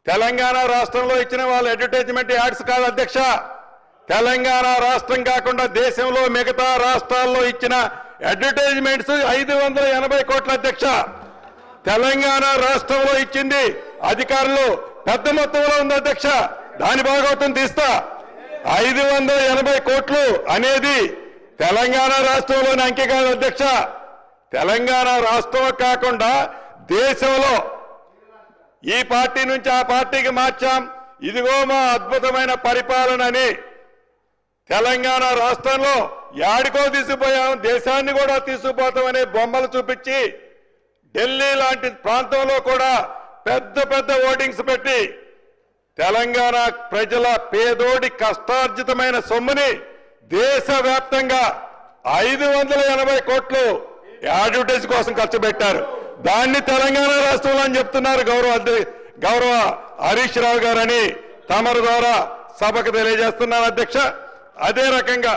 తెలంగాణ రాష్ట్రంలో ఇచ్చిన వాళ్ళ అడ్వర్టైజ్మెంట్ యాడ్స్ కాదు అధ్యక్ష. తెలంగాణ రాష్ట్రం కాకుండా దేశంలో మిగతా రాష్ట్రాల్లో ఇచ్చిన అడ్వర్టైజ్మెంట్స్ 580 కోట్ల అధ్యక్ష. తెలంగాణ రాష్ట్రంలో ఇచ్చింది అధికారులు పెద్ద మొత్తంలో ఉంది అధ్యక్ష. దాని భాగవతం తీస్తా. 580 కోట్లు అనేది తెలంగాణ రాష్ట్రంలోని అంకె కాదు అధ్యక్ష. తెలంగాణ రాష్ట్రం కాకుండా దేశంలో ఈ పార్టీ నుంచి ఆ పార్టీకి మార్చాం, ఇదిగో మా అద్భుతమైన పరిపాలన అని తెలంగాణ రాష్ట్రంలో యాడికో తీసుకుపోయాం, దేశాన్ని కూడా తీసుకుపోతామనే బొమ్మలు చూపించి ఢిల్లీ లాంటి ప్రాంతంలో కూడా పెద్ద పెద్ద ఓటింగ్స్ పెట్టి తెలంగాణ ప్రజల పేదోడి కష్టార్జితమైన సొమ్ముని దేశవ్యాప్తంగా 580 కోట్లు అడ్వర్టైజ్ కోసం ఖర్చు పెట్టారు. దాన్ని తెలంగాణ రాష్ట్రంలో అని చెప్తున్నారు గౌరవ హరీష్ రావు గారని తమరి ద్వారా సభకు తెలియజేస్తున్నారు అధ్యక్ష. అదే రకంగా